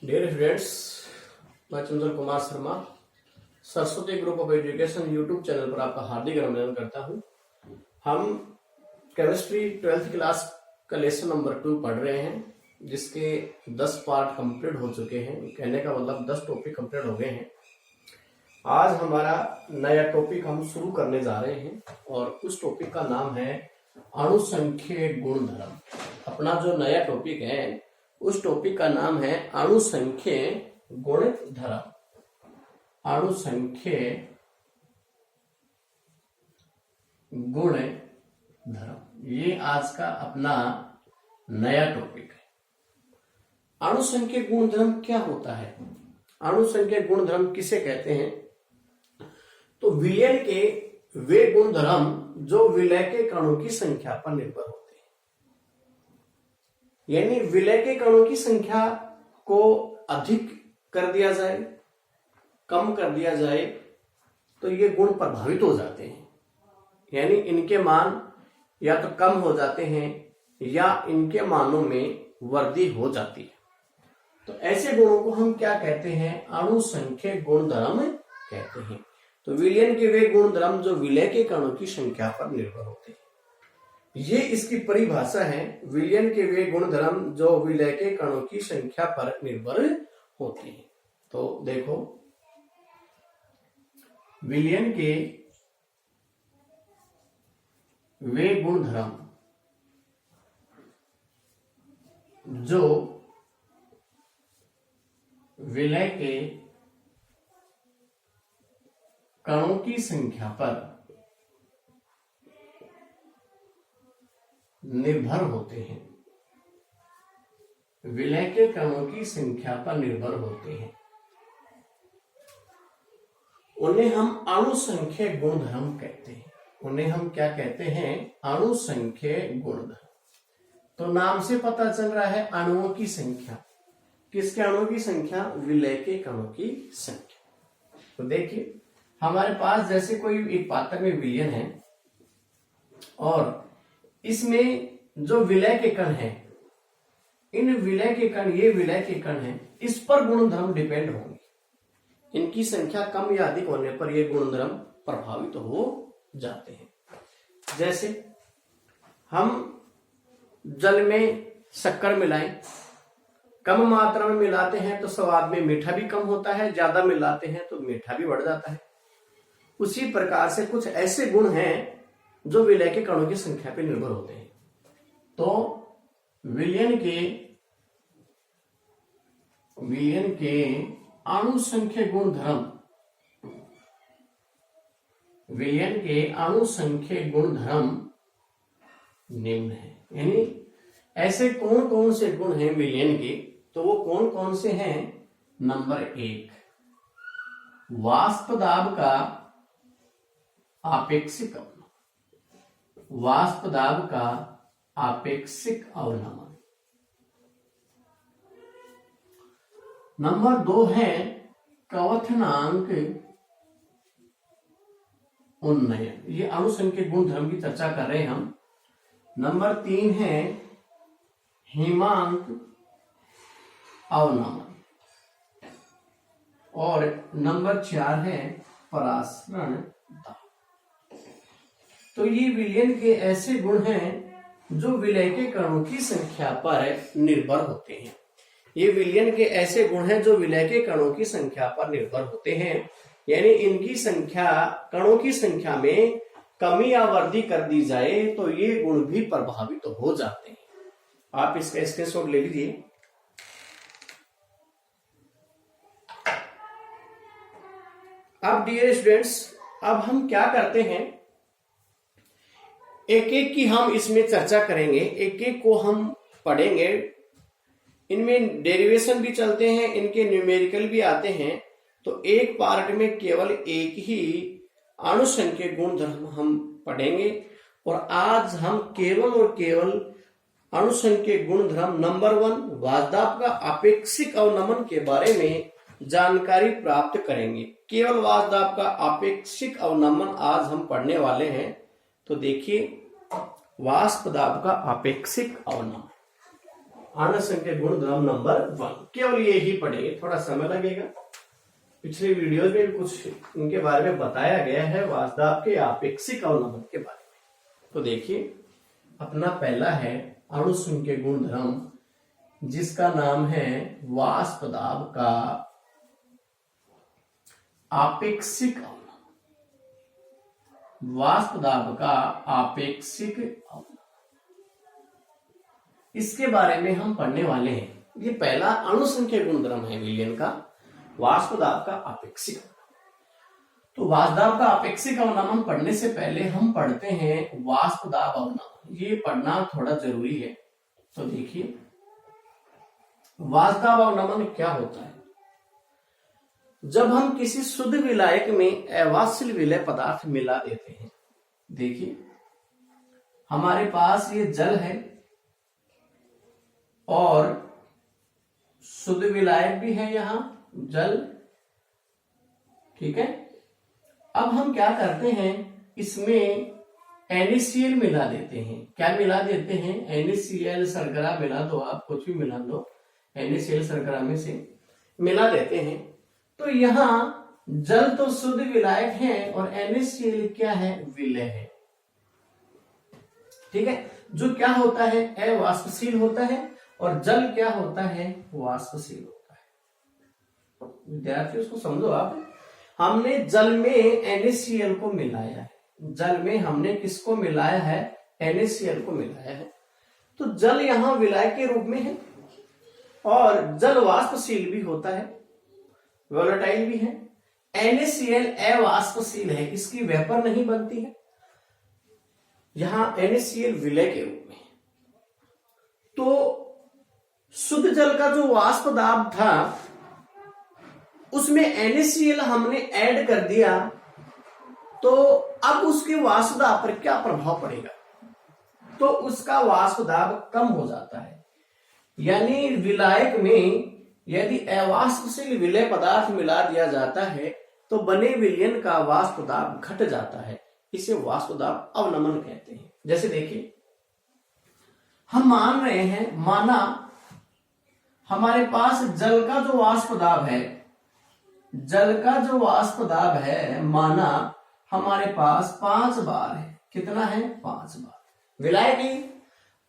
Dear students, मैं Chandra Kumar Sharma Saraswati group of education YouTube channel पर आपका हार्दिक अभिनंदन करता हूं। हम केमिस्ट्री 12th क्लास का लेसन नंबर 2 पढ़ रहे हैं, जिसके 10 पार्ट कंप्लीट हो चुके हैं। कहने का मतलब 10 टॉपिक कंप्लीट हो गए हैं। आज हमारा नया टॉपिक हम शुरू करने जा रहे हैं और उस टॉपिक का नाम है अणुसंख्यक गुणधर्म। अपना जो नया टॉपिक है उस टॉपिक का नाम है अणुसंख्यक गुणधर्म। अणुसंख्यक गुणधर्म, ये आज का अपना नया टॉपिक है। अणुसंख्यक गुणधर्म क्या होता है? अणुसंख्यक गुणधर्म किसे कहते हैं? तो विलयन के वे गुणधर्म जो विलय के कणों की संख्या पर निर्भर होते हैं। यानी विलय के कणों की संख्या को अधिक कर दिया जाए, कम कर दिया जाए तो ये गुण प्रभावित हो जाते हैं। यानी इनके मान या तो कम हो जाते हैं या इनके मानों में वृद्धि हो जाती है। तो ऐसे गुणों को हम क्या कहते हैं? अणुसंख्यक गुणधर्म कहते हैं। तो विलयन के वे गुणधर्म जो विलय के कणों की संख्या पर निर्भर होते हैं, ये इसकी परिभाषा है। विलयन के वे गुणधर्म जो विलय के कणों की संख्या पर निर्भर होते हैं। तो देखो, विलयन के वे गुणधर्म जो विलय के कणों की संख्या पर निर्भर होते हैं, विलय के कणों की संख्या पर निर्भर होते हैं, उन्हें हम अणुसंख्यक गुणधर्म कहते हैं। उन्हें हम क्या कहते हैं? अणुसंख्यक गुणधर्म। तो नाम से पता चल रहा है अणुओं की संख्या। किसके अणुओं की संख्या? विलय के कणों की संख्या। तो देखिए, हमारे पास जैसे कोई एक पात्र में विलयन है और इसमें जो विलय के कण हैं, इन विलय के कण, ये विलय के कण हैं, इस पर गुणधर्म डिपेंड होंगे। इनकी संख्या कम या अधिक होने पर ये गुणधर्म प्रभावित हो जाते हैं। जैसे हम जल में शक्कर मिलाएं, कम मात्रा में मिलाते हैं तो स्वाद में मीठा भी कम होता है, ज्यादा मिलाते हैं तो मीठा भी बढ़ जाता है। उसी प्रकार से कुछ ऐसे गुण हैं जो विलय के कणों की संख्या पर निर्भर होते हैं। तो विलयन के अणुसंख्यक गुणधर्म, विलयन के अणुसंख्यक गुणधर्म निम्न है। यानी ऐसे कौन कौन से गुण हैं विलयन के? तो वो कौन कौन से हैं? नंबर 1, वाष्प दाब का आपेक्षिक अवनमन। वाष्प दाब का आपेक्षिक अवनमन। नंबर 2 है क्वथनांक उन्नयन। ये अणुसंख्यक गुणधर्म की चर्चा कर रहे हैं हम। नंबर 3 है हिमांक अवनमन। और नंबर 4 है परासरण दाब। तो ये विलयन के ऐसे गुण हैं जो विलय के कणों की संख्या पर निर्भर होते हैं। ये विलयन के ऐसे गुण हैं जो विलय के कणों की संख्या पर निर्भर होते हैं। यानी इनकी संख्या, कणों की संख्या में कमी या वृद्धि कर दी जाए तो ये गुण भी प्रभावित हो जाते हैं। आप इसका स्क्रीनशॉट ले लीजिए। अब डियर स्टूडेंट्स, अब हम क्या करते हैं, एक एक की हम इसमें चर्चा करेंगे, एक एक को हम पढ़ेंगे। इनमें डेरिवेशन भी चलते हैं, इनके न्यूमेरिकल भी आते हैं। तो एक पार्ट में केवल एक ही अणुसंख्यक गुणधर्म हम पढ़ेंगे और आज हम केवल और केवल अणुसंख्यक गुणधर्म नंबर 1 वाष्प दाब का आपेक्षिक अवनमन के बारे में जानकारी प्राप्त करेंगे। केवल वाष्प दाब का आपेक्षिक अवनमन आज हम पढ़ने वाले हैं। तो देखिए, वाष्प दाब का आपेक्षिक अवनमन। आणसंख्य गुणधर्म नंबर 1। केवल ये ही पढ़ेंगे, थोड़ा समय लगेगा। पिछले वीडियो में कुछ इनके बारे में बताया गया है, वास्तव के आपेक्षिक अवनमन के बारे में। तो देखिए, अपना पहला है अणुसंख्य गुणधर्म, जिसका नाम है वाष्प दाब का आपेक्षिक अवनमन। वाष्प दाब का आपेक्षिक अवनमन, इसके बारे में हम पढ़ने वाले हैं। ये पहला अणुसंख्य गुणधर्म है विलयन का, वाष्प दाब का आपेक्षिक अवनमन। तो वाष्प दाब का आपेक्षिक अवनमन पढ़ने से पहले हम पढ़ते हैं वाष्प दाब अवनमन। ये पढ़ना थोड़ा जरूरी है। तो देखिए, वाष्प दाब अवनमन क्या होता है? जब हम किसी शुद्ध विलायक में अवाष्पशील विलय पदार्थ मिला देते हैं। देखिए, हमारे पास ये जल है और शुद्ध विलायक भी है, यहां जल, ठीक है। अब हम क्या करते हैं, इसमें NaCl मिला देते हैं। क्या मिला देते हैं? NaCl शर्करा मिला दो, आप कुछ भी मिला दो, NaCl शर्करा में से मिला देते हैं। तो यहां जल तो शुद्ध विलायक है और NaCl क्या है? विलय है, ठीक है। जो क्या होता है? अवाष्पशील होता है और जल क्या होता है? वाष्पशील होता है। विद्यार्थी उसको समझो आप। हमने जल में NaCl को मिलाया है, जल में हमने किसको मिलाया है? NaCl को मिलाया है। तो जल यहां विलायक के रूप में है और जल वाष्पशील भी होता है, वोलेटाइल भी है। NaCl अवाष्पशील है, इसकी वेपर नहीं बनती है। यहां NaCl विलय के रूप में। तो शुद्ध जल का जो वाष्प दाब था, उसमें NaCl हमने ऐड कर दिया, तो अब उसके वाष्प दाब पर क्या प्रभाव पड़ेगा? तो उसका वाष्प दाब कम हो जाता है। यानी विलायक में यदि अवाष्पशील विलय पदार्थ मिला दिया जाता है तो बने विलयन का वाष्प दाब घट जाता है। इसे वाष्प दाब अवनमन कहते हैं। जैसे देखिए, हम मान रहे हैं, माना हमारे पास जल का जो वाष्प दाब है, जल का जो वाष्प दाब है, माना हमारे पास 5 बार है। कितना है? 5 बार। विलायक ही।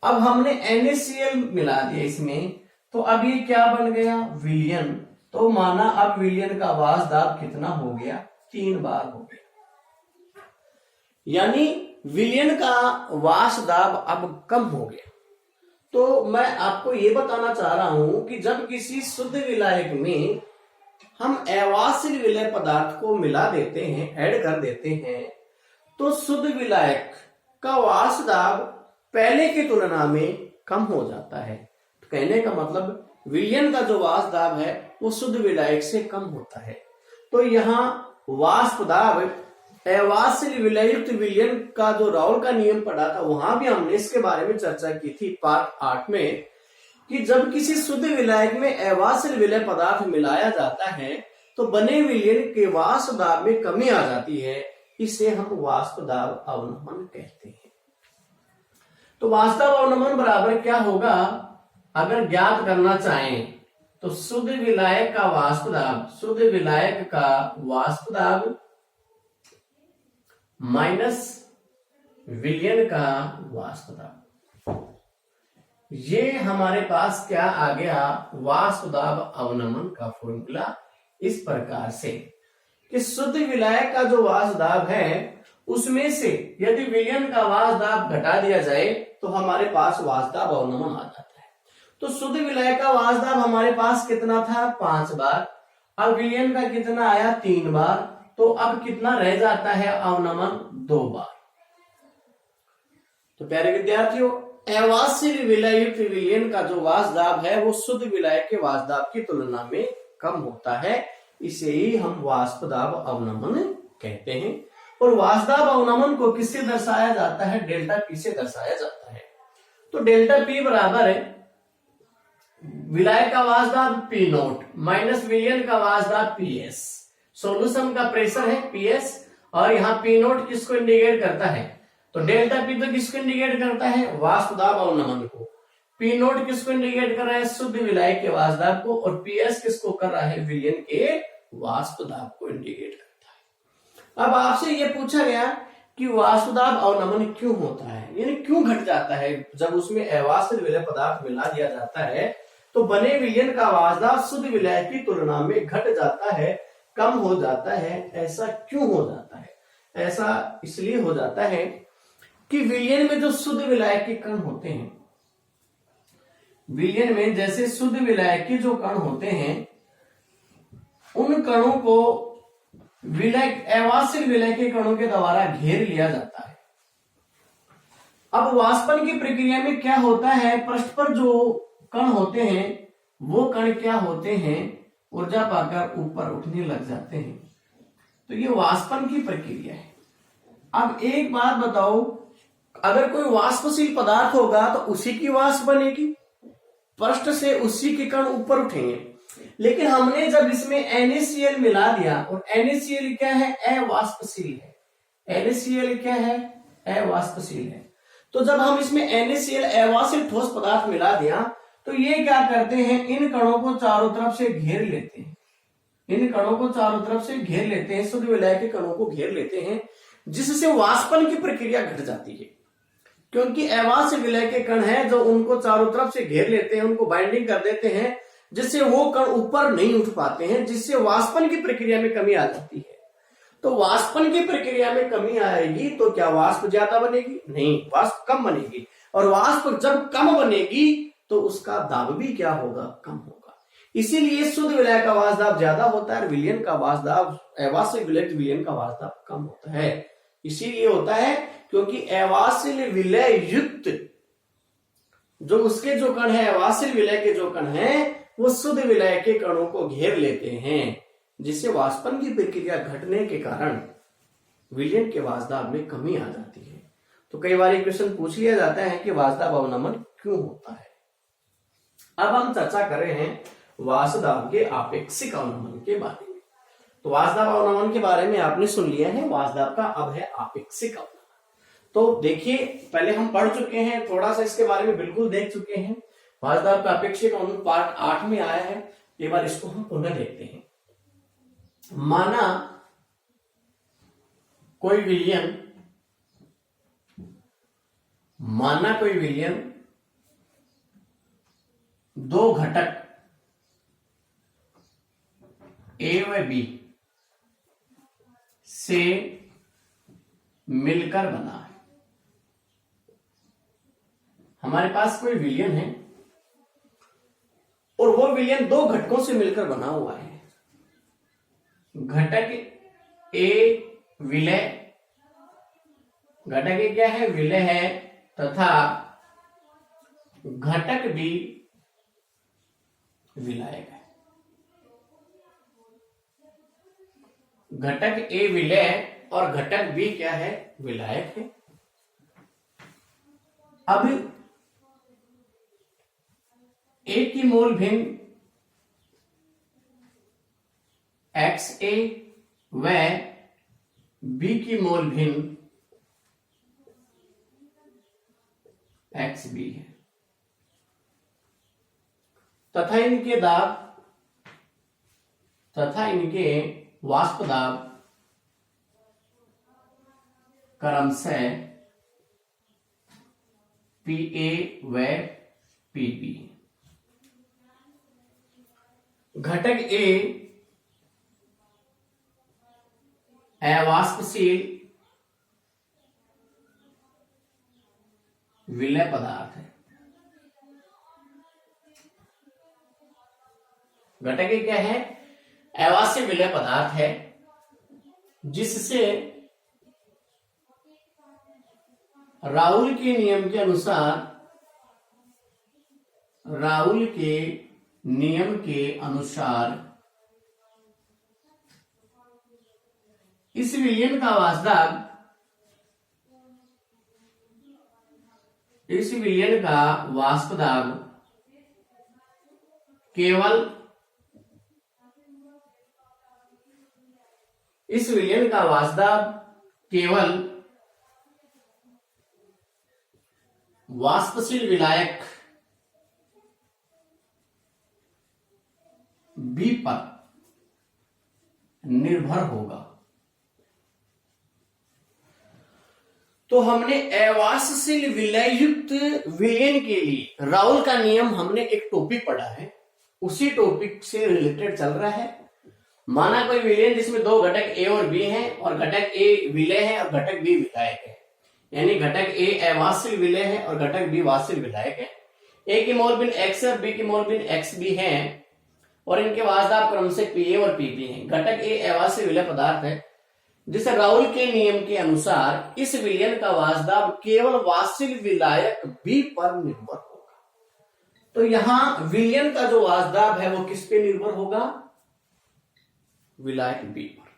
अब हमने NaCl मिला दिया इसमें, तो अब ये क्या बन गया? विलयन। तो माना अब विलयन का वाष्प दाब कितना हो गया? 3 बार हो गया। यानी विलयन का वाष्प दाब अब कम हो गया। तो मैं आपको ये बताना चाह रहा हूं कि जब किसी शुद्ध विलायक में हम अवाष्पशील विलय पदार्थ को मिला देते हैं, ऐड कर देते हैं, तो शुद्ध विलायक का वाष्प दाब पहले की तुलना में कम हो जाता है। तो कहने का मतलब विलयन का जो वाष्प दाब है वो शुद्ध विलायक से कम होता है। तो यहाँ वाष्प दाब अवाष्पशील विलयुक्त विलयन का जो राउल का नियम पढ़ा था, वहां भी हमने इसके बारे में चर्चा की थी पार्ट 8 में, कि जब किसी शुद्ध विलायक में अवाष्पशील विलय पदार्थ मिलाया जाता है तो बने विलयन के वाष्प दाब में कमी आ जाती है। इसे हम वाष्प दाब अवनमन कहते हैं। तो वाष्प दाब अवनमन बराबर क्या होगा? अगर ज्ञात करना चाहें तो शुद्ध विलायक का वाष्प दाब, शुद्ध विलायक का वाष्प दाब माइनस विलयन का वाष्प दाब। ये हमारे पास क्या आ गया? वाष्प दाब अवनमन का फॉर्मूला इस प्रकार से कि शुद्ध विलायक का जो वाष्प दाब है उसमें से यदि विलयन का वाष्प दाब घटा दिया जाए तो हमारे पास वाष्प दाब अवनमन आ जाता है। तो शुद्ध विलायक का वाष्प दाब हमारे पास कितना था? 5 बार। अब विलयन का कितना आया? 3 बार। तो अब कितना रह जाता है अवनमन? 2 बार। तो प्यारे विद्यार्थियों, अवाष्पशील विलयुक्त विलयन का जो वाष्प दाब है वो शुद्ध विलायक के वाष्प दाब की तुलना में कम होता है। इसे ही हम वाष्प दाब अवनमन कहते हैं। और वाष्प दाब अवनमन को किससे दर्शाया जाता है? डेल्टा पी से दर्शाया जाता है। तो डेल्टा पी बराबर है विलायक का वाष्प दाब पी नोट माइनस विलयन का वाष्प दाब पीएस। सॉल्यूशन का प्रेशर है पीएस और यहाँ पी नोट किसको इंडिकेट करता है? तो डेल्टा पी तो किसको इंडिकेट करता है? वाष्प दाब अवनमन को। पी नोट किसको इंडिकेट कर रहा है? शुद्ध विलायक के वाष्प दाब को, और पीएस किसको कर रहा है? विलयन के वाष्प दाब को इंडिकेट करता है। अब आपसे यह पूछा गया कि वाष्प दाब अवनमन क्यों होता है, यानी क्यों घट जाता है? जब उसमें अवाष्पित विलय पदार्थ मिला दिया जाता है तो बने विलयन का वाष्प दाब शुद्ध विलायक की तुलना में घट जाता है, कम हो जाता है। ऐसा क्यों हो जाता है? ऐसा इसलिए हो जाता है कि विलयन में जो शुद्ध विलायक के कण होते हैं, विलयन में जैसे शुद्ध विलायक के जो कण होते हैं, उन कणों को विलय अवाष्पित विलय के कणों के द्वारा घेर लिया जाता है। अब वाष्पन की प्रक्रिया में क्या होता है? पृष्ठ पर जो कण होते हैं वो कण क्या होते हैं? ऊर्जा पाकर ऊपर उठने लग जाते हैं। तो ये वाष्पन की प्रक्रिया है। अब एक बात बताओ, अगर कोई वाष्पशील पदार्थ होगा तो उसी की वाष्प बनेगी, पृष्ठ से उसी के कण ऊपर उठेंगे। लेकिन हमने जब इसमें NaCl मिला दिया, और NaCl क्या है? अवाष्पशील है। NaCl क्या है? अवाष्पशील है। तो जब हम इसमें NaCl अवाष्पशील ठोस पदार्थ मिला दिया तो ये क्या करते हैं? इन कणों को चारों तरफ से घेर लेते हैं, इन कणों को चारों तरफ से घेर लेते हैं, शुद्ध विलय के कणों को घेर लेते हैं, जिससे वाष्पन की प्रक्रिया घट जाती है। क्योंकि अवाष्प विलय के कण हैं जो उनको चारों तरफ से घेर लेते हैं, उनको बाइंडिंग कर देते हैं, जिससे वो कण ऊपर नहीं उठ पाते हैं, जिससे वाष्पन की प्रक्रिया में कमी आ जाती है। तो वाष्पन की प्रक्रिया में कमी आएगी तो क्या वाष्प ज्यादा बनेगी? नहीं, वाष्प कम बनेगी। और वाष्प जब कम बनेगी तो उसका दाब भी क्या होगा? कम होगा। इसीलिए शुद्ध विलय का वाष्प दाब ज्यादा होता है और विलयन का वाष्प दाब, अवाष्पित विलय विलयन का वाष्प दाब कम होता है। इसीलिए होता है क्योंकि अवाष्पित विलय युक्त जो उसके जो कण है, अवाष्पित विलय के जो कण हैं, वो शुद्ध विलय के कणों को घेर लेते हैं, जिससे वाष्पन की प्रक्रिया घटने के कारण विलयन के वाष्प दाब में कमी आ जाती है। तो कई बार क्वेश्चन पूछ लिया जाता है कि वाष्प दाब अवनमन क्यों होता है। अब हम चर्चा कर रहे हैं वाष्प दाब के आपेक्षिक अवनमन के बारे में। तो वाष्प दाब अवनमन के बारे में आपने सुन लिया है, वाष्प दाब का अब है आपेक्षिक अवनमन। तो देखिए, पहले हम पढ़ चुके हैं, थोड़ा सा इसके बारे में बिल्कुल देख चुके हैं। वाष्प दाब का आपेक्षिक अवनमन पार्ट 8 में आया है, एक बार इसको हम पुनः देखते हैं। माना कोई विलयन दो घटक A व B से मिलकर बना है। हमारे पास कोई विलयन है और वो विलयन दो घटकों से मिलकर बना हुआ है। घटक A विलय, घटक A क्या है? विलय है, तथा घटक B विलायक है। घटक A विलय और घटक B क्या है? विलायक है। अब A की मोल भिन्न XA व B की मोल भिन्न XB है, तथा इनके वाष्प दाब क्रमशः PA व PB। घटक A अवाष्पशील विलय पदार्थ है। घटक A क्या है? अवाष्पशील विलय पदार्थ है, जिससे राउल के नियम के अनुसार इस विलयन का वाष्प दाब, इस विलयन का वाष्प दाब केवल वाष्पशील विलायक बी पर निर्भर होगा। तो हमने अवाष्यशील विलययुक्त विलयन के लिए राउल का नियम हमने एक टॉपिक पढ़ा है, उसी टॉपिक से रिलेटेड चल रहा है। माना कोई विलयन जिसमें दो घटक ए और बी हैं और घटक ए विलय है और घटक बी विधायक है, यानी घटक ए अवाष्यशील विलय है और घटक बी वाष्यशील विधायक है। ए की मोल भिन्न एक्स है और बी की मोल भिन्न एक्स बी है और इनके वाष्यदाब क्रम से पी ए और पी बी है। घटक ए अवाष्यशील विलय पदार्थ है जिसे राउल के नियम के अनुसार इस विलयन का वाष्यदाब केवल वाष्यशील विलायक बी पर निर्भर होगा। तो यहां विलयन का जो वाष्यदाब है वो किस पे निर्भर होगा? विलायक बी पर।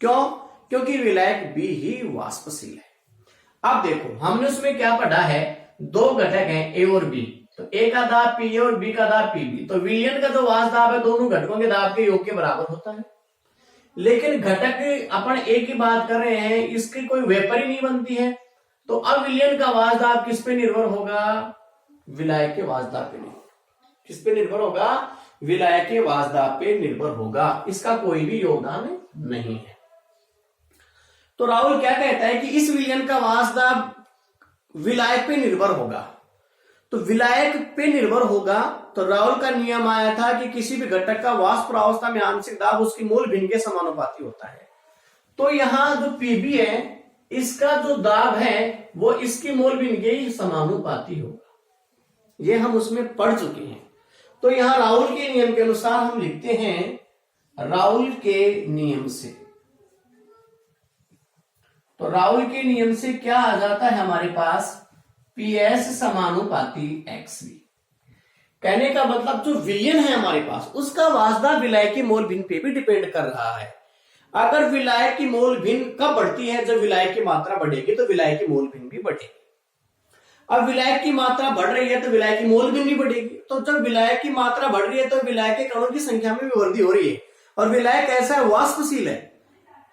क्यों? क्योंकि विलायक बी ही वाष्पशील है। अब देखो हमने उसमें क्या पढ़ा है, दो घटक हैं ए और बी, तो ए का दाब पी ए और बी का दाब पी बी। तो विलयन का जो वाष्यदाब है दोनों घटकों के दाब के योग के बराबर होता है। लेकिन घटक अपन ए की बात कर रहे हैं, इसकी कोई वेपर ही नहीं बनती है, तो अब विलयन का वाष्यदाब किस पे निर्भर होगा? विलायक के वाष्यदाब पे निर्भर। किस पे निर्भर होगा? विलायक के वाष्यदाब पे निर्भर होगा, इसका कोई भी योगदान नहीं है। तो राहुल क्या कहता है कि इस विलयन का वाष्यदाब विलायक पे निर्भर होगा। तो विलायक पे निर्भर होगा तो राहुल का नियम आया था कि किसी भी घटक का वाष्प प्रावस्था में आंशिक दाब उसकी मोल भिन्न के समानुपाती होता है। तो यहां जो पीबी है इसका जो दाब है वो इसकी मोल भिन्न के ही समानुपाती होगा, ये हम उसमें पढ़ चुके हैं। तो यहां राहुल के नियम के अनुसार हम लिखते हैं राहुल के नियम से। तो राहुल के नियम से क्या आ जाता है हमारे पास? PS समानुपाती XB। कहने का मतलब जो विलयन है हमारे पास उसका वाष्यदाब विलायक की मोल भिन्न पे भी डिपेंड कर रहा है। अगर विलायक की मोल भिन्न कब बढ़ती है? जब विलायक की मात्रा बढ़ेगी तो विलायक की मोल भिन्न भी बढ़ेगी। अब विलायक की मात्रा बढ़ रही है तो विलायक की मोल भिन्न भी बढ़ेगी। तो जब विलायक की मात्रा बढ़ रही है तो विलायक के कणों की संख्या में भी वृद्धि हो रही है और विलायक ऐसा है वाष्पशील है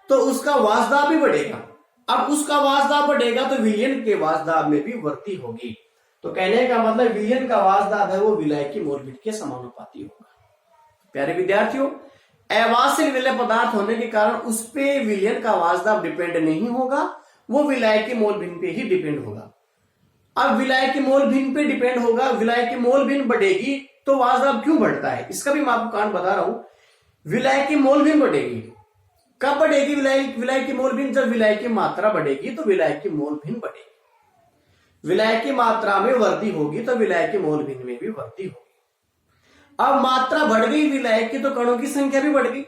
तो उसका वाष्यदाब भी बढ़ेगा। अब उसका वाष्यदाब बढ़ेगा तो विलयन के वाष्यदाब में भी वृद्धि होगी। तो कहने का मतलब विलयन का वाष्यदाब है वो विलायक की मोल भिन्न के समानुपाती होगा। प्यारे विद्यार्थियों, अवाष्यशील विलय पदार्थ होने के कारण उस पे विलयन का वाष्यदाब डिपेंड नहीं होगा, वो विलायक की मोल भिन्न पे ही डिपेंड होगा। अब विलायक की मोल भिन्न पे डिपेंड होगा, विलायक की मोल भिन्न बढ़ेगी तो वाष्यदाब क्यों बढ़ता है इसका भी मैं आपको कारण बता रहा हूं। विलायक की मोल भिन्न बढ़ेगी, कब बढ़ेगी विलायक की मोल भिन्न? जब विलायक की मात्रा बढ़ेगी तो विलायक की मोल भिन्न बढ़ेगी। विलायक की मात्रा में वृद्धि होगी तो विलायक की मोल भिन्न में भी वृद्धि होगी। अब मात्रा बढ़ गई विलायक की तो कणों की संख्या भी बढ़ गई।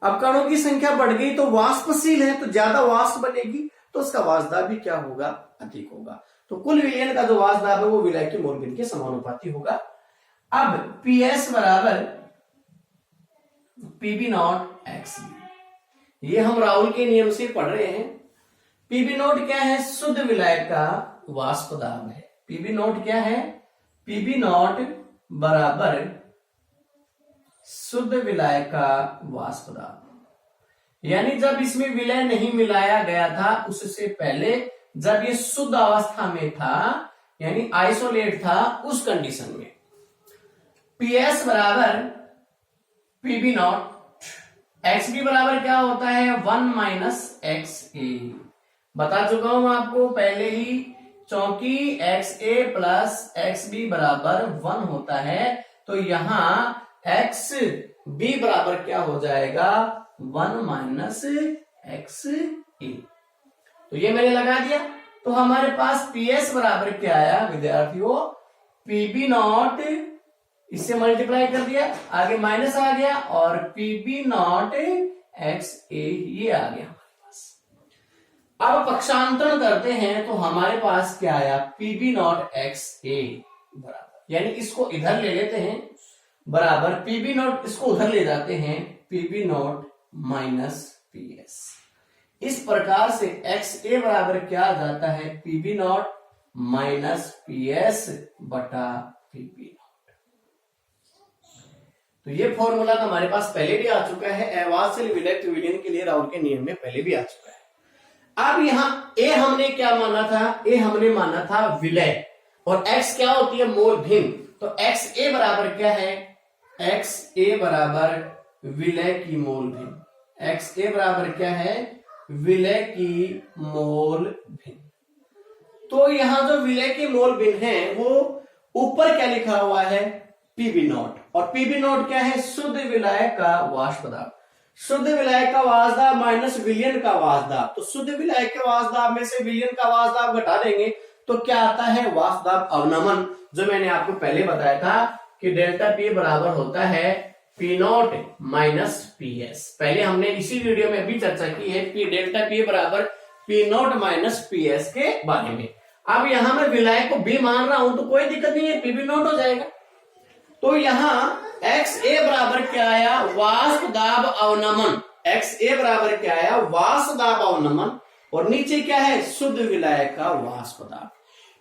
अब कणों की संख्या बढ़ गई तो वाष्पशील है तो ज्यादा वाष्प बनेगी तो उसका वाष्यदाब भी क्या होगा? अधिक होगा। तो कुल विलयन का जो वाष्यदाब है वो विलायक की मोल भिन्न के समानुपाती होगा। अब PS बराबर PB नॉट XB, ये हम राहुल के नियम से पढ़ रहे हैं। PB नॉट क्या है? शुद्ध विलायक का वाष्प दाब है। PB नॉट क्या है? PB नॉट बराबर शुद्ध विलायक का वाष्प दाब, यानी जब इसमें विलय नहीं मिलाया गया था उससे पहले जब ये शुद्ध अवस्था में था यानी आइसोलेट था उस कंडीशन में। PS बराबर PB नॉट, XB बराबर क्या होता है? 1 - XA। बता चुका हूं आपको पहले ही, क्योंकि XA प्लस XB बराबर 1 होता है तो यहां XB बराबर क्या हो जाएगा? 1 - XA। तो ये मैंने लगा दिया। तो हमारे पास PS बराबर क्या आया विद्यार्थियों? PB नॉट, इससे मल्टीप्लाई कर दिया, आगे माइनस आ गया और PB नॉट XA ये आ गया हमारे पास। अब पक्षांतरण करते हैं तो हमारे पास क्या आया? PB नॉट XA बराबर, यानी इसको इधर ले लेते हैं बराबर PB नॉट, इसको उधर ले जाते हैं PB नॉट माइनस PS। इस प्रकार से XA बराबर क्या आ जाता है? PB नॉट माइनस PS बटा PB नॉट। तो ये फॉर्मूला हमारे पास पहले भी आ चुका है, अवाष्यशील विलयक विलयन के लिए राउल के नियम में पहले भी आ चुका है। अब यहाँ A हमने क्या माना था? A हमने माना था विलय और X क्या होती है? मोल भिन्न। तो XA बराबर क्या है? एक्स ए बराबर विलय की मोल भिन्न। एक्स ए बराबर क्या है? विलय की मोल भिन्न। तो यहां जो विलय की मोल भिन्न है वो ऊपर क्या लिखा हुआ है? PB naught. और पीबी नॉट क्या है? शुद्ध विलय का वाष्प दाब। शुद्ध विलय का वाष्प दाब माइनस विलयन का वाष्प दाब। तो शुद्ध विलय के वाष्प दाब में से विलयन का वाष्प दाब घटा देंगे तो क्या आता है? वाष्प दाब अवनमन, जो मैंने आपको पहले बताया था कि डेल्टा पी बराबर होता है P not minus P S. पहले हमने इसी वीडियो में भी चर्चा की है कि डेल्टा पी बराबर P not minus P S के बारे में। अब यहां मैं विलय को बी मान रहा हूं तो कोई दिक्कत नहीं है, पी बी नॉट हो जाएगा। तो यहां एक्स ए बराबर क्या आया? वाष्प दाब अवनमन। एक्स ए बराबर क्या आया? वाष्प दाब अवनमन। और नीचे क्या है? शुद्ध विलय का वाष्प दाब।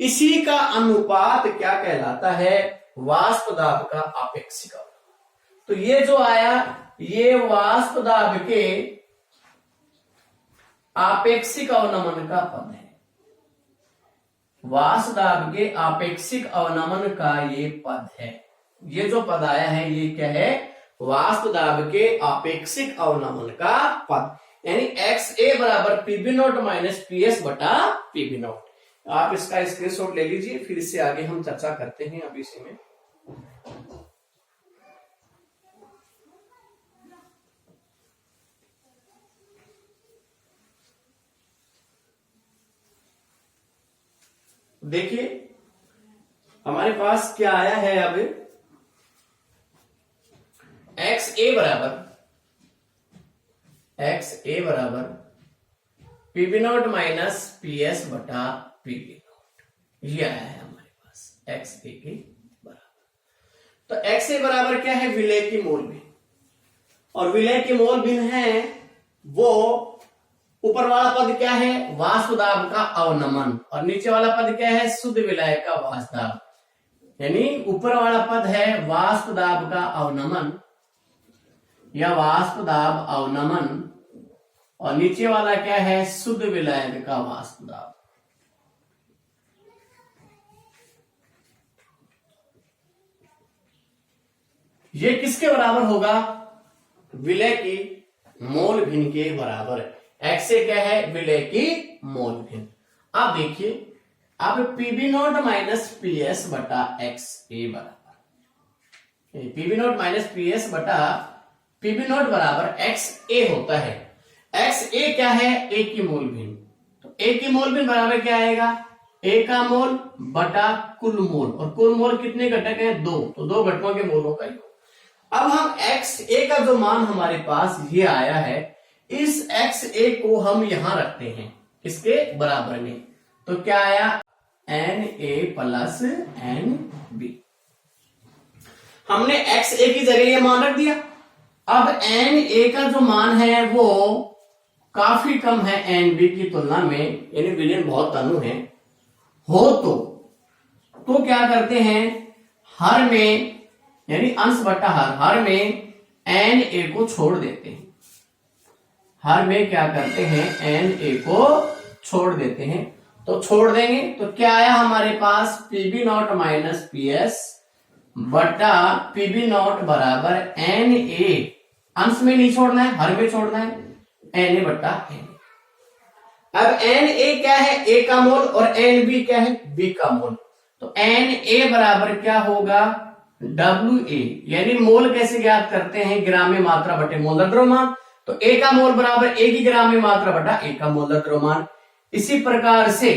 इसी का अनुपात क्या कहलाता है? वाष्प दाब का आपेक्षिक अवनमन। तो ये जो आया ये वाष्प दाब के आपेक्षिक अवनमन का पद है। वाष्प दाब के आपेक्षिक अवनमन का ये पद है। ये जो पद आया है ये क्या है? वाष्प दाब के आपेक्षिक अवनमन का पद, यानी एक्स ए बराबर PB naught minus P S बटा पीबी नॉट। आप इसका स्क्रीनशॉट ले लीजिए, फिर इससे आगे हम चर्चा करते हैं अब इसी में। देखिए हमारे पास क्या आया है अब? एक्स ए बराबर PB naught minus P S बटा पीबी नॉट, ये आया है हमारे पास एक्स ए के बराबर। तो एक्स ए बराबर क्या है? विलय की मोल भिन्न। और विलय की मोल भिन्न है वो ऊपर वाला पद क्या है? वाष्प दाब का अवनमन। और नीचे वाला पद क्या है? शुद्ध विलय का वाष्प दाब। यानी ऊपर वाला पद है वाष्प दाब का अवनमन या वाष्प दाब अवनमन, और नीचे वाला क्या है? शुद्ध विलय का वाष्प दाब। ये किसके बराबर होगा? विलय की मोल भिन्न के बराबर। एक्स ए क्या है? विलय की मोल भिन्न। अब देखिए, अब PB naught minus P S बटा एक्स ए बराबर PB naught minus P S बटा पीबी नॉट बराबर एक्स ए होता है। एक्स ए क्या है? ए की मोल भिन्न। तो ए की मोल भिन्न बराबर क्या आएगा? ए का मोल बटा कुल मोल। और कुल मोल कितने घटक हैं? 2। तो 2 घटकों के मोलों का योग। अब हम एक्स ए का जो मान हमारे पास ये आया है, इस एक्स ए को हम यहां रखते हैं इसके बराबर में। तो क्या आया? N A plus N B. हमने एक्स ए की जगह ये मान रख दिया। अब एन ए का जो मान है वो काफी कम है एन बी की तुलना में, यानी विलयन बहुत तनु है हो तो क्या करते हैं? हर में यानी अंश बटा हर में एन ए को छोड़ देते हैं। हर में क्या करते हैं? एन ए को छोड़ देते हैं। तो छोड़ देंगे तो क्या आया हमारे पास? PB naught minus P S बटा पीबी नॉट बराबर एन ए। अंश में नहीं छोड़ना है, हर में छोड़ना है, एन ए बटा एन। अब एन ए क्या है? ए का मोल। और एन बी क्या है? बी का मोल। तो एन ए बराबर क्या होगा? W A. यानी मोल कैसे ज्ञात करते हैं? ग्राम में मात्रा बटे मोलर द्रव्यमान। तो ए का मोल बराबर ए की ग्राम में मात्रा बटा ए का मोलर द्रव्यमान। इसी प्रकार से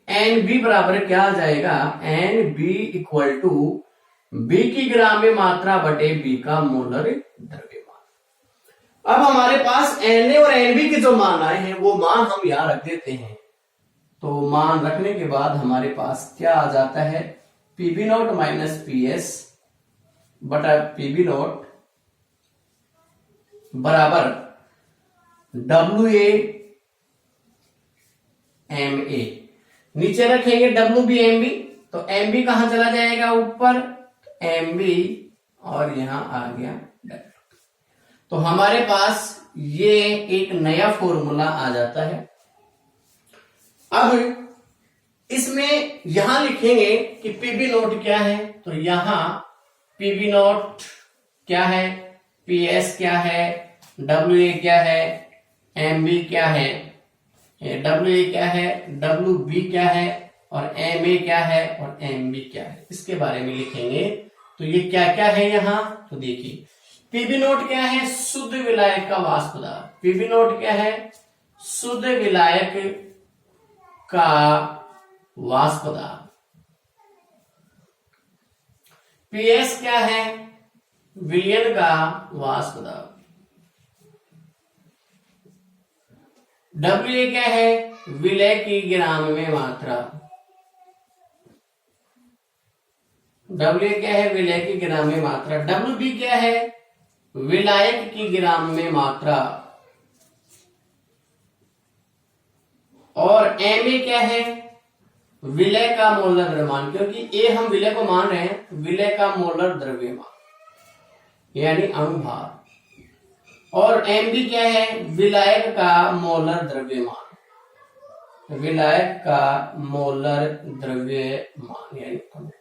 एन बी बराबर क्या आ जाएगा? N B equal to B की ग्राम में मात्रा बटे बी का मोलर द्रव्यमान। अब हमारे पास एन ए और एन बी के जो मान आए हैं वो मान हम यहां रख देते हैं। तो मान रखने के बाद हमारे पास क्या आ जाता है? PB naught minus P S बटा पीबी नॉट बराबर डब्ल्यू ए एम ए। नीचे रखेंगे डब्ल्यू बी एम बी। तो एम बी कहां चला जाएगा? ऊपर। एम बी और यहां आ गया डब्ल्यू। तो हमारे पास ये एक नया फॉर्मूला आ जाता है। अब इसमें यहां लिखेंगे कि पीबी नॉट क्या है। तो यहां पीबी नॉट क्या है, PS क्या है, WA क्या है, MB क्या है, WA क्या है, WB क्या है, और MA क्या है, और MB क्या है, इसके बारे में लिखेंगे। तो ये क्या क्या है यहाँ, तो देखिए PB नोट क्या है, शुद्ध विलायक का वाष्प दाब। PB नोट क्या है, शुद्ध विलायक का वाष्प दाब। PS क्या है, विलयन का वाष्प दाब। WA क्या है, विलय की ग्राम में मात्रा। WA क्या है, विलय की ग्राम में मात्रा। WB क्या है, विलायक की ग्राम में मात्रा। और MA क्या है, विलय का मोलर द्रव्यमान, क्योंकि A हम विलय को मान रहे हैं, विलय का मोलर द्रव्यमान यानी अणुभार। और MB क्या है, विलायक का मोलर द्रव्यमान, विलायक का मोलर द्रव्यमान यानी अणुभार।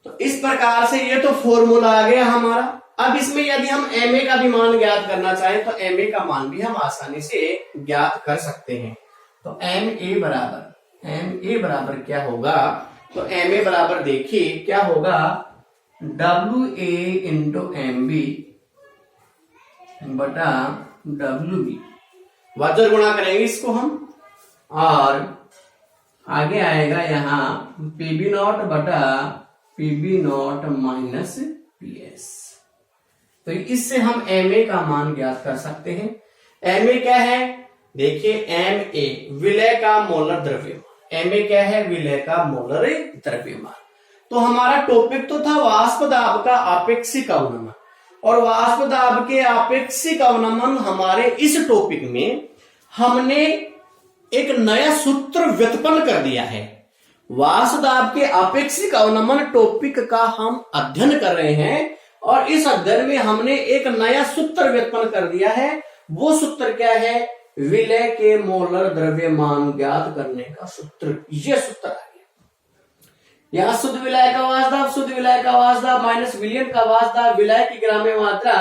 तो इस प्रकार से ये तो फॉर्मूला आ गया हमारा। अब इसमें यदि हम MA का भी मान ज्ञात करना चाहें तो MA का मान भी हम आसानी से ज्ञात कर सकते हैं। तो MA बराबर क्या होगा, तो MA बराबर देखिए क्या होगा, WA इंटू MB बटा WB, वज्र गुणा करेंगे इसको हम, और आगे आएगा यहाँ PB नॉट बटा PB नॉट माइनस PS। तो इससे हम MA का मान ज्ञात कर सकते हैं। MA क्या है, देखिए MA विलय का मोलर द्रव्यमान। MA क्या है, विलय का मोलर द्रव्यमान। तो हमारा टॉपिक तो था वाष्प दाब का आपेक्षिक अवनमन, और वाष्प दाब के आपेक्षिक अवनमन हमारे इस टॉपिक में हमने एक नया सूत्र व्युत्पन्न कर दिया है। वाष्प दाब के आपेक्षिक अवनमन टॉपिक का हम अध्ययन कर रहे हैं, और इस अध्ययन में हमने एक नया सूत्र व्युत्पन्न कर दिया है। वो सूत्र क्या है, विलय के मोलर द्रव्यमान ज्ञात करने का सूत्र। यह सूत्र आ गया। यहां शुद्ध विलायक का वाष्प दाब माइनस विलयन का वाष्प दाब, विलय की ग्राम्य मात्रा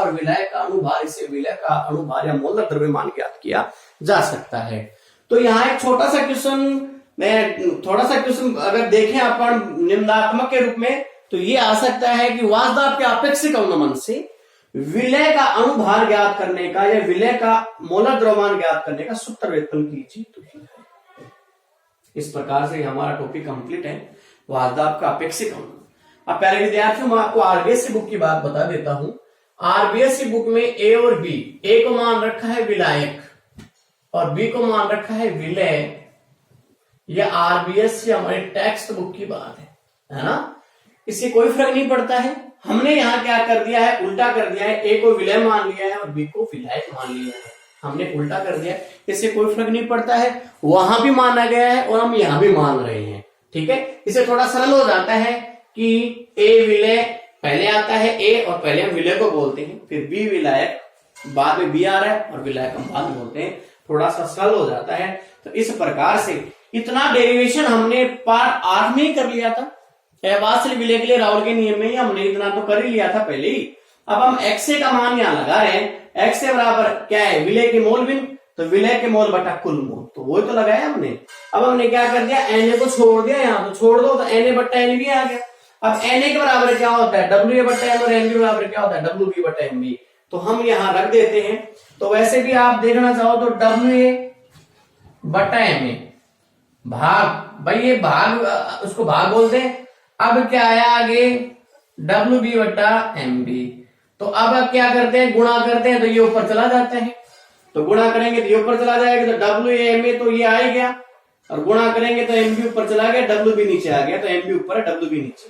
और विलय का अणुभार, इसे विलय का अणुभार या मोलर द्रव्यमान ज्ञात किया जा सकता है। तो यहाँ एक छोटा सा क्वेश्चन अगर देखें अपन निम्नात्मक के रूप में, तो ये आ सकता है कि वाष्प दाब के आपेक्षिक अवनमन से विलय का अणुभार ज्ञात करने का या विलय का मोलर द्रव्यमान ज्ञात करने का सूत्र व्युत्पन्न कीजिए। तो इस प्रकार से हमारा टॉपिक कंप्लीट है, वाष्प दाब का आपेक्षिक अवनमन। अब प्यारे विद्यार्थियों, मैं आपको आरबीएससी बुक की बात बता देता हूं। आरबीएससी बुक में A और B, A को मान रखा है विलायक और B को मान रखा है विलय। यह आरबीएससी हमारे टेक्स्ट बुक की बात है ना। इससे कोई फर्क नहीं पड़ता है। हमने यहाँ क्या कर दिया है, उल्टा कर दिया है। A को विलय मान लिया है और B को विलायक मान लिया है, हमने उल्टा कर दिया। इससे कोई फर्क नहीं पड़ता है, वहां भी माना गया है और हम यहां भी मान रहे हैं। ठीक है, इसे थोड़ा सरल हो जाता है कि A विलय पहले आता है A, और पहले हम विलय को बोलते हैं, फिर B विलायक, बाद में B आ रहा है और विलायक हम बाद में बोलते हैं। थोड़ा सा सरल हो जाता है। तो इस प्रकार से इतना डेरिवेशन हमने पार्ट 8 में ही कर लिया था। अवास्तव विलय के लिए राउल के नियम में ही हमने इतना तो कर ही लिया था पहले ही। अब हम XA का मान यहां लगा रहे हैं। XA बराबर क्या है, विलय के मोल बिन, तो विलय के मोल बटा कुल मोल, तो वो तो लगाया हमने। अब हमने क्या कर दिया, Na को छोड़ दिया, यहाँ तो छोड़ दो, तो Na बट्टा NB आ गया। अब Na के बराबर क्या होता है, WA बट्टा M, और NB बराबर क्या होता है, WB बट्टा MB। तो हम यहाँ रख देते हैं। तो वैसे भी आप देखना चाहो तो WA बट्टा MA भाग, भाई ये भाग, उसको भाग बोलते हैं। अब क्या आया आगे, WB बट्टा MB। तो अब आप क्या करते हैं, गुणा करते हैं, तो ये ऊपर चला जाता है। तो गुणा करेंगे तो ये ऊपर चला जाएगा, तो WA तो ये आ ही गया, और गुणा करेंगे तो MB ऊपर चला गया, WB नीचे आ गया, तो MB ऊपर है, WB नीचे।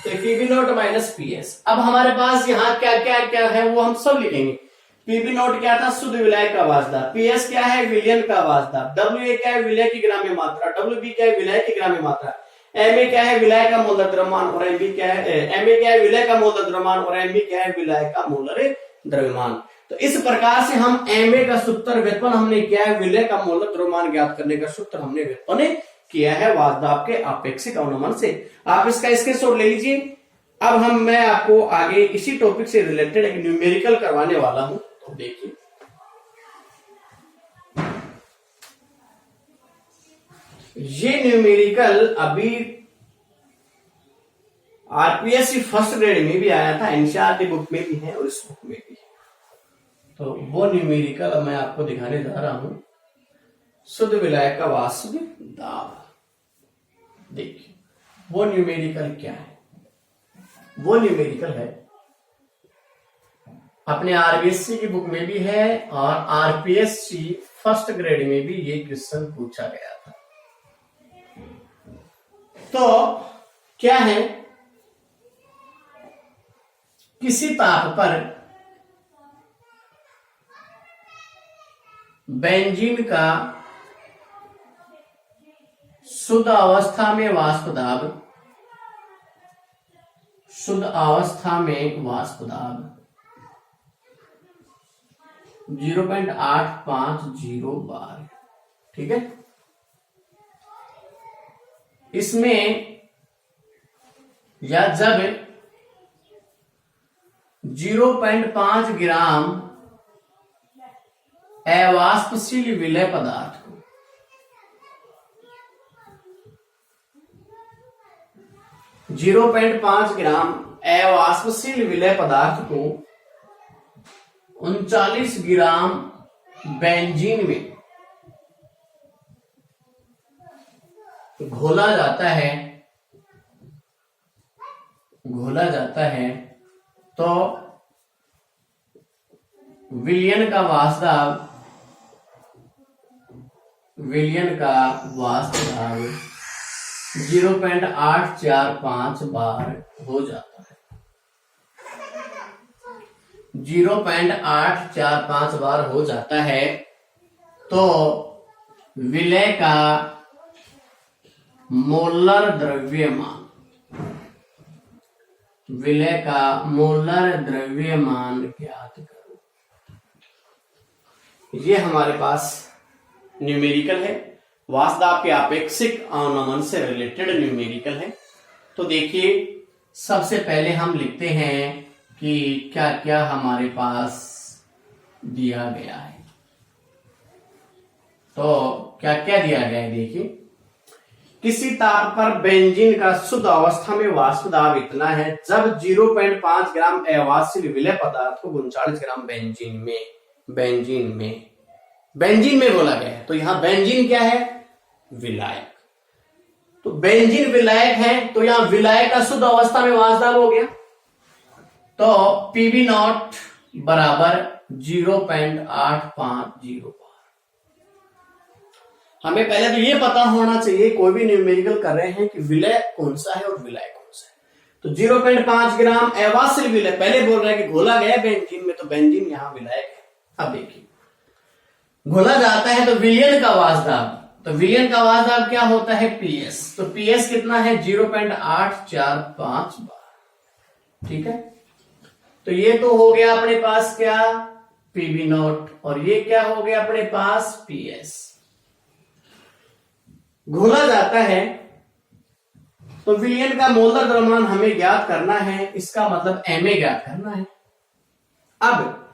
तो PB नोट माइनस PS। अब हमारे पास यहाँ क्या क्या क्या है वो हम सब लिखेंगे। PB नोट क्या था, शुद्ध विलायक का वाष्प दाब। PS क्या है, विलयन का वाष्प दाब। WA क्या है, विलय की ग्राम्य मात्रा। WB क्या है, विलय की ग्राम्य मात्रा। MA क्या है, विलय का मोलर द्रव्यमान, और MB क्या है, MA क्या है, विलय का मोलर द्रव्यमान, और MB क्या है, विलय का मोलर द्रव्यमान। तो इस प्रकार से हम MA का सूत्र व्युत्पन्न हमने किया है, विलय का मोलर द्रव्यमान ज्ञात करने का सूत्र हमने व्युत्पन्न किया है वाष्प दाब के आपेक्षिक अवनमन से। आप इसका स्क्रीनशॉट ले लीजिए। अब मैं आपको आगे इसी टॉपिक से रिलेटेड एक न्यूमेरिकल करवाने वाला हूं। तो देखिए, ये न्यूमेरिकल अभी आरपीएससी फर्स्ट ग्रेड में भी आया था, एनसीईआरटी बुक में भी है और इस बुक में भी है। तो वो न्यूमेरिकल अब मैं आपको दिखाने जा रहा हूं, शुद्ध विलायक का वास्तविक दाब। देखिए वो न्यूमेरिकल क्या है। वो न्यूमेरिकल है, अपने आरबीएससी की बुक में भी है और आरपीएससी फर्स्ट ग्रेड में भी ये क्वेश्चन पूछा गया था। तो क्या है, किसी ताप पर बेंजीन का शुद्ध अवस्था में वाष्प दाब, शुद्ध अवस्था में वाष्प दाब 0.850 बार, ठीक है। इसमें या जब 0.5 ग्राम अवाष्पशील विलय पदार्थ को 0.5 ग्राम अवाष्पशील विलय पदार्थ को 39 ग्राम बेंजीन में घोला जाता है, तो विलयन का वाष्प दाब 0.845 बार हो जाता है। 0.845 बार हो जाता है। तो विलय का मोलर द्रव्यमान ज्ञात करो। ये हमारे पास न्यूमेरिकल है, वाष्प दाब के आपेक्षिक अवनमन से रिलेटेड न्यूमेरिकल है। तो देखिए, सबसे पहले हम लिखते हैं कि क्या क्या हमारे पास दिया गया है। तो क्या क्या दिया गया है, देखिए, किसी ताप पर बेंजीन का शुद्ध अवस्था में वाष्प दाब इतना है जब 0.5 ग्राम अवाष्पशील विलय पदार्थ को 39 ग्राम बेंजीन में बोला गया है। तो यहां बेंजीन क्या है, विलायक। तो बेंजीन विलायक है, तो यहां विलायक का शुद्ध अवस्था में वाष्प दाब हो गया। तो पीबी नॉट बराबर 0.850 बार। हमें पहले तो ये पता होना चाहिए, कोई भी न्यूमेरिकल कर रहे हैं, कि विलय कौन सा है और विलायक कौन सा है। तो 0.5 ग्राम अवाष्पशील विलय, पहले बोल रहे हैं कि घोला गया बेंजीन में, तो बेंजीन यहां विलायक है। अब देखिए, घोला जाता है तो विलयन का वाष्प दाब, तो विलयन का वाष्प दाब क्या होता है, पीएस। तो पीएस कितना है, 0.845 बार, ठीक है। तो ये तो हो गया अपने पास क्या, पीबी नॉट, और ये क्या हो गया अपने पास, पीएस। घोला जाता है तो विलयन का मोलर द्रव्यमान हमें ज्ञात करना है, इसका मतलब एमए ज्ञात करना है। अब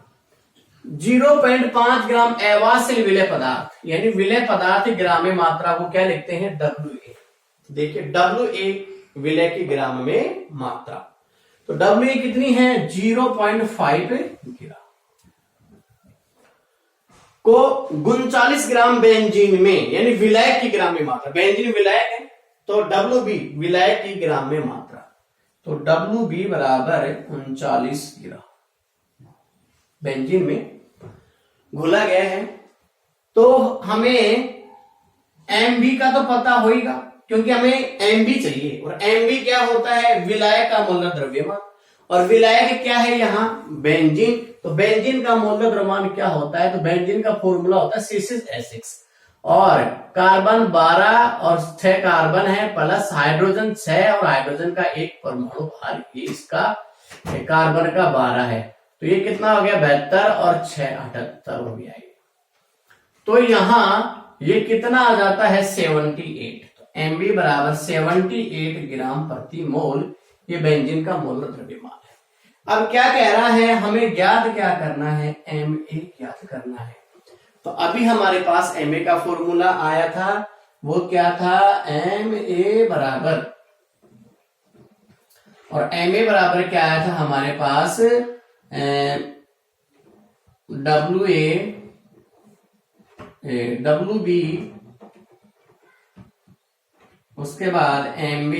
0.5 ग्राम अवाष्पशील विलय पदार्थ, यानी विलय पदार्थ की ग्राम में मात्रा को क्या लिखते हैं, WA। देखिए, WA विलय की ग्राम में मात्रा, तो WA कितनी है, 0.5 ग्राम को 39 ग्राम बेंजीन में, यानी विलायक की ग्राम में मात्रा, बेंजीन विलायक है तो WB विलायक की ग्राम में मात्रा, तो WB बराबर 39 ग्राम बेंजीन में घोला गया है। तो हमें MB का तो पता होगा, क्योंकि हमें MB चाहिए, और MB क्या होता है, विलायक का मोलर द्रव्यमान, और विलायक क्या है यहाँ, बेंजीन। तो बेंजीन का मोलर द्रव्यमान क्या होता है, तो बेंजीन का फॉर्मूला होता है C6H6, और कार्बन 12 और 6 कार्बन है, प्लस हाइड्रोजन 6 और हाइड्रोजन का एक परमाणु भार, ये इसका कार्बन का 12 है। तो ये कितना हो गया, 72 और 6 78 हो गया। तो यहां ये कितना आ जाता है, 78। तो MB बराबर 78 ग्राम प्रति मोल, ये बेंजीन का मोलर द्रव्यमान है। अब क्या कह रहा है, हमें ज्ञात क्या करना है, Ma ज्ञात करना है। तो अभी हमारे पास Ma का फॉर्मूला आया था, वो क्या था, Ma बराबर, और Ma बराबर क्या आया था हमारे पास, WB, उसके बाद MB,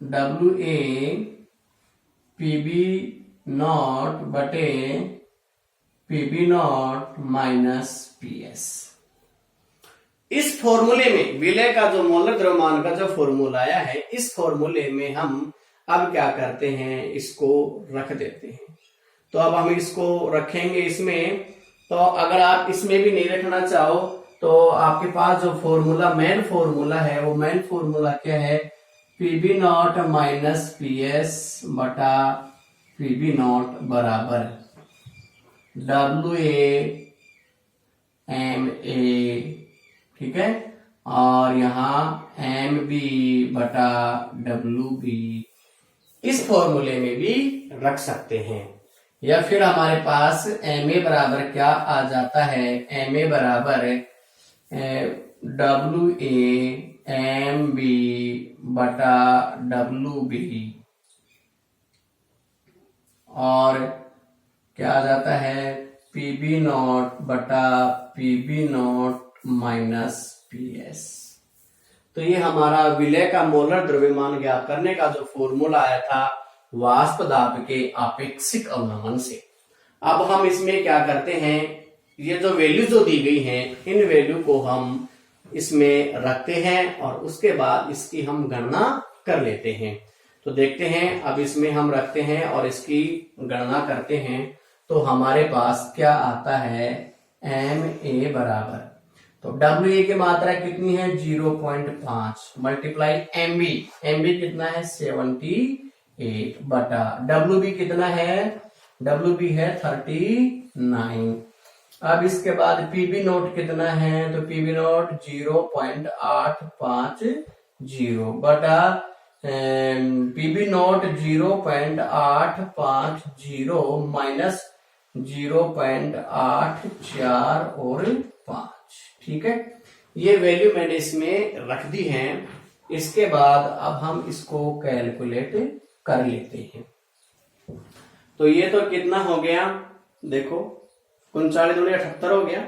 WA, PB नॉट बटे PB नॉट माइनस PS। इस फॉर्मूले में विलय का जो मोलर द्रव्यमान का जो फॉर्मूला आया है, इस फॉर्मूले में हम अब क्या करते हैं, इसको रख देते हैं। तो अब हम इसको रखेंगे इसमें। तो अगर आप इसमें भी नहीं रखना चाहो तो आपके पास जो फॉर्मूला मेन फॉर्मूला है, वो मेन फॉर्मूला क्या है, PB नॉट माइनस PS बटा PB नॉट बराबर WA MA, ठीक है, और यहाँ MB बटा WB इस फॉर्मूले में भी रख सकते हैं। या फिर हमारे पास Ma बराबर क्या आ जाता है, Ma बराबर WA MB बटा WB, और क्या आ जाता है, PB नॉट बटा PB नॉट माइनस PS। तो ये हमारा विलय का मोलर द्रव्यमान ज्ञात करने का जो फॉर्मूला आया था वाष्प दाब के आपेक्षिक अवनमन से। अब हम इसमें क्या करते हैं, ये जो वैल्यू जो दी गई हैं, इन वैल्यू को हम इसमें रखते हैं और उसके बाद इसकी हम गणना कर लेते हैं। तो देखते हैं, अब इसमें हम रखते हैं और इसकी गणना करते हैं। तो हमारे पास क्या आता है, Ma बराबर, तो WA की मात्रा कितनी है, 0.5 मल्टीप्लाई MB कितना है, 78 बटा WB कितना है, WB है 39। अब इसके बाद PB नोट कितना है, तो PB नोट 0.850 बटा PB नोट 0.850 माइनस 0.84 और 5, ठीक है। ये वैल्यू मैंने इसमें रख दी है। इसके बाद अब हम इसको कैलकुलेट कर लेते हैं। तो ये तो कितना हो गया, देखो 39 दूनी 78 हो गया,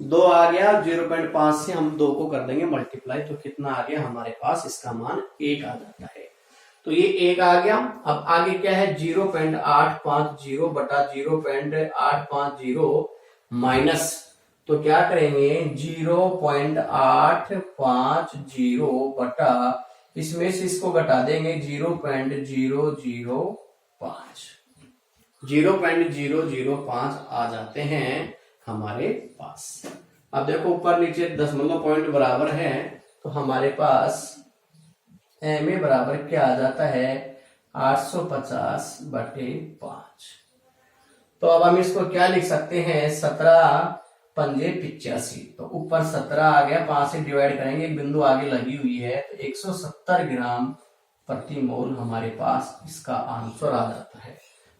2 आ गया, 0.5 से हम 2 को कर देंगे मल्टीप्लाई, तो कितना आ गया हमारे पास, इसका मान 1 आ जाता है। तो ये 1 आ गया। अब आगे क्या है, 0.850 बटा 0.850 माइनस, तो क्या करेंगे, 0.850 बटा, इसमें से इसको घटा देंगे 0.005, 0.005 आ जाते हैं हमारे पास। अब देखो ऊपर नीचे दशमलव पॉइंट बराबर है, तो हमारे पास Ma बराबर क्या आ जाता है, 850 बटे 5। तो अब हम इसको क्या लिख सकते हैं, 17 पंजे 85, तो ऊपर 17 आ गया, 5 से डिवाइड करेंगे, एक बिंदु आगे लगी हुई है, तो 170 ग्राम प्रति मोल हमारे पास इसका आंसर आ जाता है।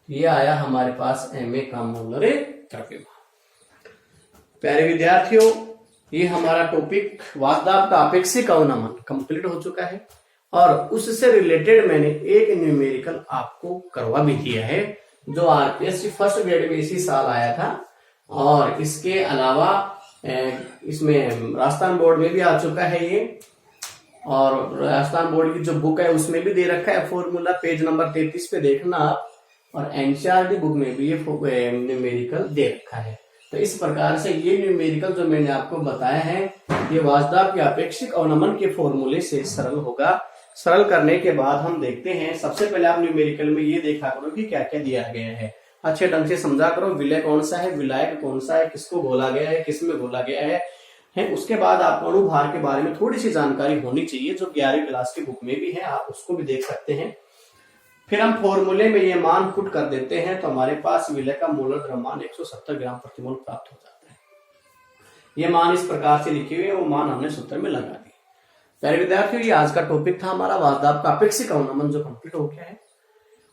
ये आया हमारे पास Ma का मोलर द्रव्यमान। प्यारे विद्यार्थियों, ये हमारा टॉपिक वाष्प दाब का आपेक्षिक अवनमन कंप्लीट हो चुका है, और उससे रिलेटेड मैंने एक न्यूमेरिकल आपको करवा भी दिया है, जो RPSC फर्स्ट ग्रेड में इसी साल आया था, और इसके अलावा इसमें राजस्थान बोर्ड में भी आ चुका है ये, और राजस्थान बोर्ड की जो बुक है उसमें भी दे रखा है फॉर्मूला, पेज नंबर 33 पे देखना आप, और NCERT बुक में भी ये न्यूमेरिकल दे रखा है। तो इस प्रकार से ये न्यूमेरिकल जो मैंने आपको बताया है, ये वाष्प दाब के आपेक्षिक अवनमन के फॉर्मूले से सरल होगा। सरल करने के बाद हम देखते हैं, सबसे पहले आप न्यूमेरिकल में ये देखा करो कि क्या क्या दिया गया है, अच्छे ढंग से समझा करो, विलय कौन सा है, विलायक कौन सा है, किसको घोला गया है, किसमें घोला गया है। उसके बाद आपको अणुभार के बारे में थोड़ी सी जानकारी होनी चाहिए, जो 11वीं क्लास की बुक में भी है, आप उसको भी देख सकते हैं। फिर हम फॉर्मूले में ये मान पुट कर देते हैं, तो हमारे पास विलय का मोलर द्रव्यमान 170 ग्राम प्रति मोल प्राप्त हो जाता है। ये मान इस प्रकार से लिखे हुए, वो मान हमने सूत्र में लगा दिए। प्यारे विद्यार्थियों, ये आज का टॉपिक था हमारा वार्तालाप का अपेक्षिक अवनमन, जो कंप्लीट हो गया है।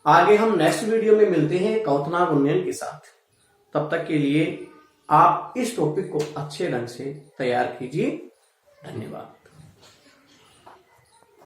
आगे हम नेक्स्ट वीडियो में मिलते हैं कौथनाग उन्नयन के साथ। तब तक के लिए आप इस टॉपिक को अच्छे ढंग से तैयार कीजिए। धन्यवाद।